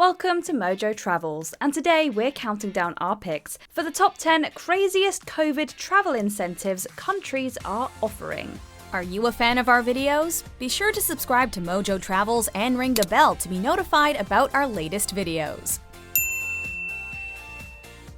Welcome to MojoTravels, and today we're counting down our picks for the top 10 craziest COVID travel incentives countries are offering. Are you a fan of our videos? Be sure to subscribe to MojoTravels and ring the bell to be notified about our latest videos.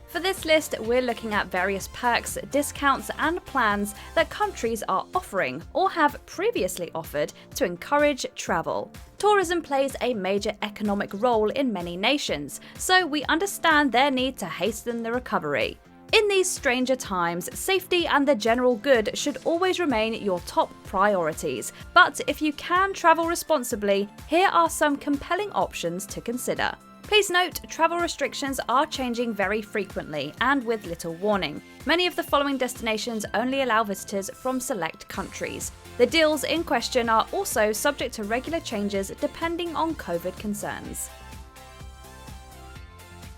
For this list, we're looking at various perks, discounts, and plans that countries are offering or have previously offered to encourage travel. Tourism plays a major economic role in many nations, so we understand their need to hasten the recovery. In these stranger times, safety and the general good should always remain your top priorities. But if you can travel responsibly, here are some compelling options to consider. Please note, travel restrictions are changing very frequently and with little warning. Many of the following destinations only allow visitors from select countries. The deals in question are also subject to regular changes depending on COVID concerns.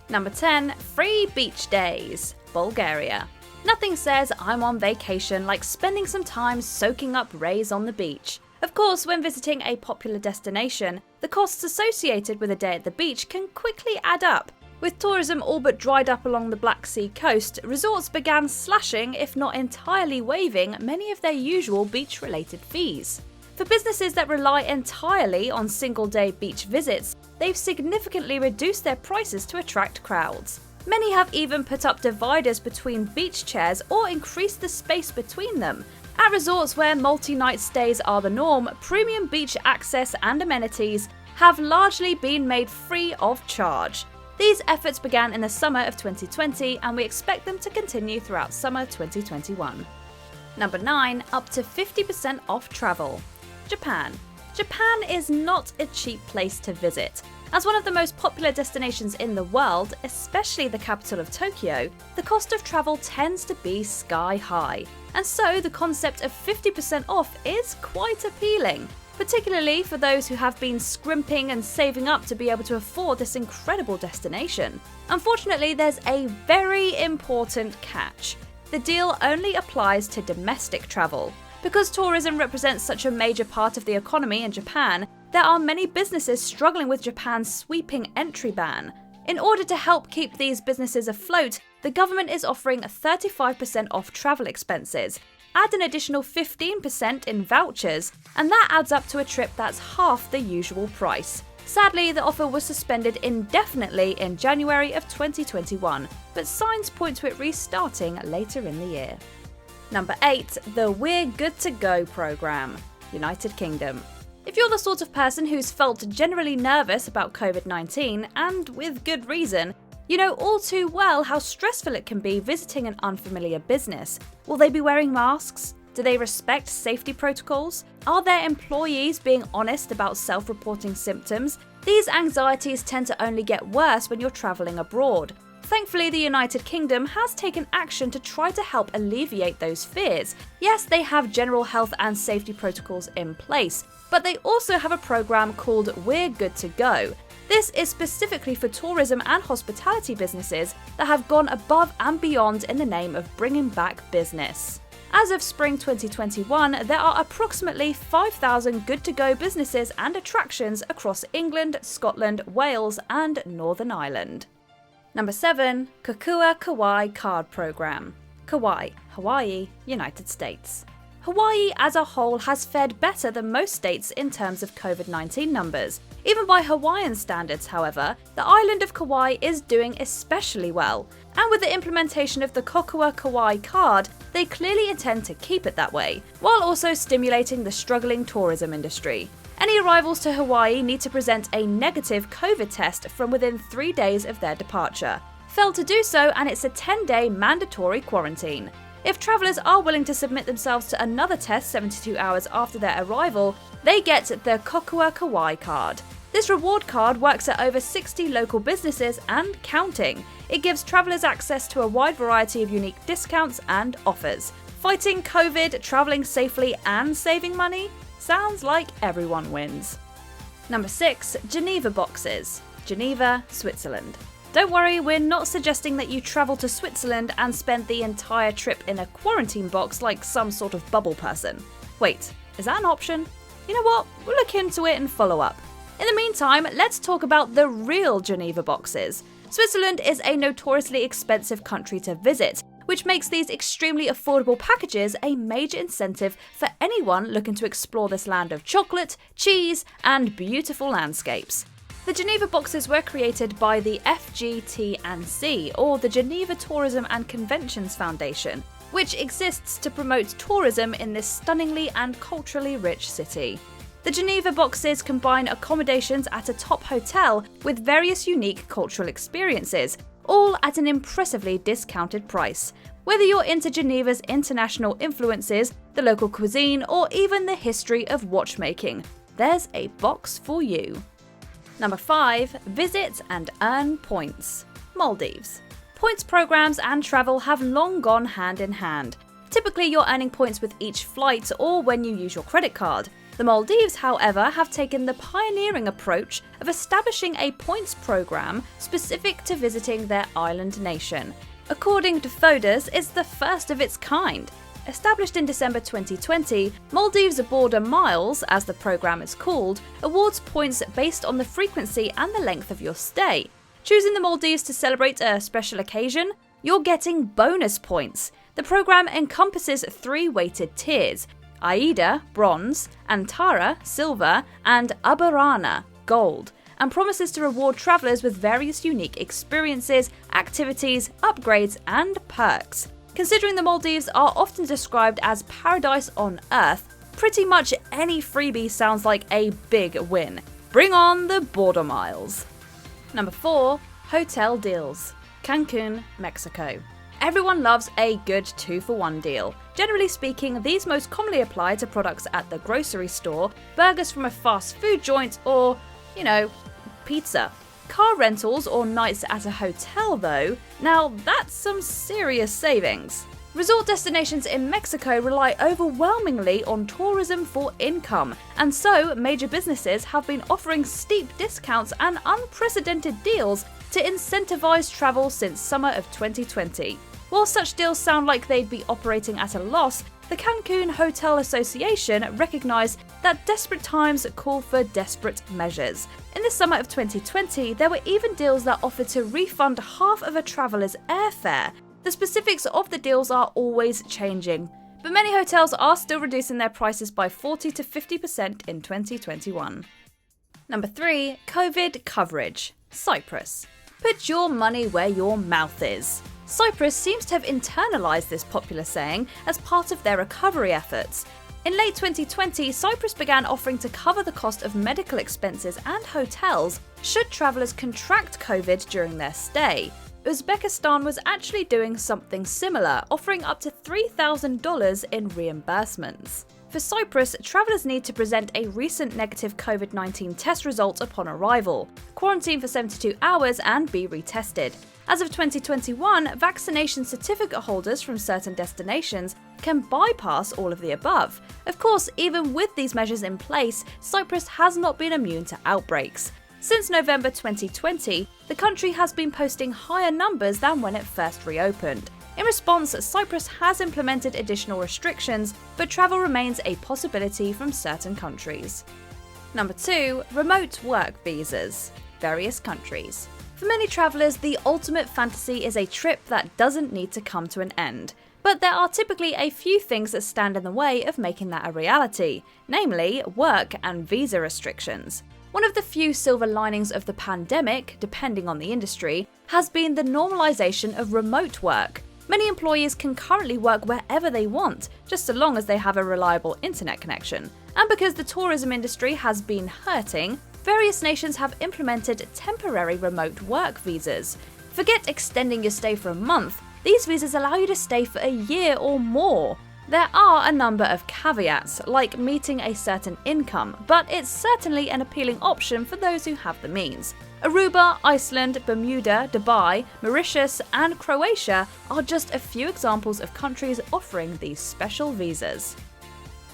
Number 10. Free beach days. Bulgaria. Nothing says I'm on vacation like spending some time soaking up rays on the beach. Of course, when visiting a popular destination, the costs associated with a day at the beach can quickly add up. With tourism all but dried up along the Black Sea coast, resorts began slashing, if not entirely waiving, many of their usual beach-related fees. For businesses that rely entirely on single-day beach visits, they've significantly reduced their prices to attract crowds. Many have even put up dividers between beach chairs or increased the space between them. At resorts where multi-night stays are the norm, premium beach access and amenities have largely been made free of charge. These efforts began in the summer of 2020 and we expect them to continue throughout summer 2021. Number 9. Up to 50% off travel. Japan. Japan is not a cheap place to visit. As one of the most popular destinations in the world, especially the capital of Tokyo, the cost of travel tends to be sky high. And so the concept of 50% off is quite appealing, particularly for those who have been scrimping and saving up to be able to afford this incredible destination. Unfortunately, there's a very important catch. The deal only applies to domestic travel. Because tourism represents such a major part of the economy in Japan, there are many businesses struggling with Japan's sweeping entry ban. In order to help keep these businesses afloat, the government is offering 35% off travel expenses. Add an additional 15% in vouchers, and that adds up to a trip that's half the usual price. Sadly, the offer was suspended indefinitely in January of 2021, but signs point to it restarting later in the year. Number 8. The We're Good to Go program. United Kingdom. If you're the sort of person who's felt generally nervous about COVID-19, and with good reason, you know all too well how stressful it can be visiting an unfamiliar business. Will they be wearing masks? Do they respect safety protocols? Are their employees being honest about self-reporting symptoms? These anxieties tend to only get worse when you're travelling abroad. Thankfully, the United Kingdom has taken action to try to help alleviate those fears. Yes, they have general health and safety protocols in place, but they also have a program called We're Good to Go. This is specifically for tourism and hospitality businesses that have gone above and beyond in the name of bringing back business. As of spring 2021, there are approximately 5,000 good-to-go businesses and attractions across England, Scotland, Wales, and Northern Ireland. Number 7. Kokua Kauai Card Program. Kauai, Hawaii, United States. Hawaii as a whole has fared better than most states in terms of COVID-19 numbers. Even by Hawaiian standards, however, the island of Kauai is doing especially well. And with the implementation of the Kokua Kauai card, they clearly intend to keep it that way, while also stimulating the struggling tourism industry. Any arrivals to Hawaii need to present a negative COVID test from within 3 days of their departure. Fail to do so and it's a 10-day mandatory quarantine. If travellers are willing to submit themselves to another test 72 hours after their arrival, they get the Kokua Kauai card. This reward card works at over 60 local businesses and counting. It gives travellers access to a wide variety of unique discounts and offers. Fighting COVID, travelling safely and saving money? Sounds like everyone wins. Number 6. Geneva boxes. Geneva, Switzerland. Don't worry, we're not suggesting that you travel to Switzerland and spend the entire trip in a quarantine box like some sort of bubble person. Wait, is that an option? You know what? We'll look into it and follow up. In the meantime, let's talk about the real Geneva boxes. Switzerland is a notoriously expensive country to visit, which makes these extremely affordable packages a major incentive for anyone looking to explore this land of chocolate, cheese, and beautiful landscapes. The Geneva boxes were created by the FGT&C, or the Geneva Tourism and Conventions Foundation, which exists to promote tourism in this stunningly and culturally rich city. The Geneva boxes combine accommodations at a top hotel with various unique cultural experiences, all at an impressively discounted price. Whether you're into Geneva's international influences, the local cuisine, or even the history of watchmaking, there's a box for you. Number 5. Visit and earn points. Maldives. Points programs and travel have long gone hand in hand. Typically, you're earning points with each flight or when you use your credit card. The Maldives, however, have taken the pioneering approach of establishing a points program specific to visiting their island nation. According to Fodas, it's the first of its kind. Established in December 2020, Maldives Border Miles, as the program is called, awards points based on the frequency and the length of your stay. Choosing the Maldives to celebrate a special occasion, you're getting bonus points. The program encompasses 3 weighted tiers: Aida, Bronze, Antara, Silver, and Abarana, Gold, and promises to reward travellers with various unique experiences, activities, upgrades, and perks. Considering the Maldives are often described as paradise on earth, pretty much any freebie sounds like a big win. Bring on the border miles. Number 4. Hotel deals. Cancún, Mexico. Everyone loves a good 2-for-1 deal. Generally speaking, these most commonly apply to products at the grocery store, burgers from a fast food joint, or, pizza. Car rentals or nights at a hotel though, now that's some serious savings. Resort destinations in Mexico rely overwhelmingly on tourism for income, and so major businesses have been offering steep discounts and unprecedented deals to incentivize travel since summer of 2020. While such deals sound like they'd be operating at a loss, the Cancun Hotel Association recognized that desperate times call for desperate measures. In the summer of 2020, there were even deals that offered to refund half of a traveler's airfare. The specifics of the deals are always changing, but many hotels are still reducing their prices by 40 to 50% in 2021. Number 3. COVID coverage. Cyprus. Put your money where your mouth is. Cyprus seems to have internalized this popular saying as part of their recovery efforts. In late 2020, Cyprus began offering to cover the cost of medical expenses and hotels should travelers contract COVID during their stay. Uzbekistan was actually doing something similar, offering up to $3,000 in reimbursements. For Cyprus, travelers need to present a recent negative COVID-19 test result upon arrival, quarantine for 72 hours, and be retested. As of 2021, vaccination certificate holders from certain destinations can bypass all of the above. Of course, even with these measures in place, Cyprus has not been immune to outbreaks. Since November 2020, the country has been posting higher numbers than when it first reopened. In response, Cyprus has implemented additional restrictions, but travel remains a possibility from certain countries. Number 2. Remote work visas. Various countries. For many travellers, the ultimate fantasy is a trip that doesn't need to come to an end. But there are typically a few things that stand in the way of making that a reality, namely work and visa restrictions. One of the few silver linings of the pandemic, depending on the industry, has been the normalisation of remote work. Many employees can currently work wherever they want, just so long as they have a reliable internet connection. And because the tourism industry has been hurting, various nations have implemented temporary remote work visas. Forget extending your stay for a month, these visas allow you to stay for a year or more. There are a number of caveats, like meeting a certain income, but it's certainly an appealing option for those who have the means. Aruba, Iceland, Bermuda, Dubai, Mauritius, and Croatia are just a few examples of countries offering these special visas.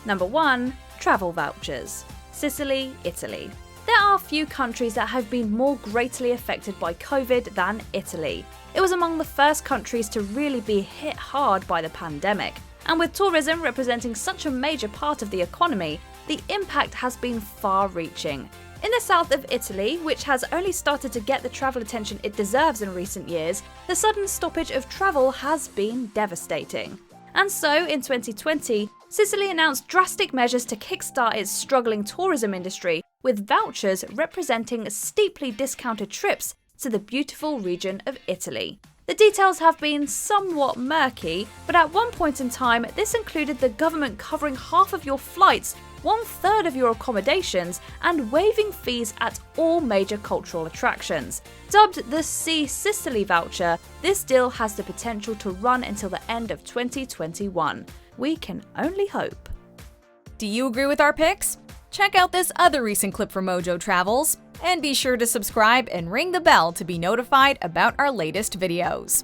Number 1. Travel vouchers. Sicily, Italy. There are few countries that have been more greatly affected by COVID than Italy. It was among the first countries to really be hit hard by the pandemic. And with tourism representing such a major part of the economy, the impact has been far-reaching. In the south of Italy, which has only started to get the travel attention it deserves in recent years, the sudden stoppage of travel has been devastating. And so, in 2020, Sicily announced drastic measures to kickstart its struggling tourism industry, with vouchers representing steeply discounted trips to the beautiful region of Italy. The details have been somewhat murky, but at one point in time, this included the government covering half of your flights, 1/3 of your accommodations, and waiving fees at all major cultural attractions. Dubbed the See Sicily voucher, this deal has the potential to run until the end of 2021. We can only hope. Do you agree with our picks? Check out this other recent clip from MojoTravels, and be sure to subscribe and ring the bell to be notified about our latest videos.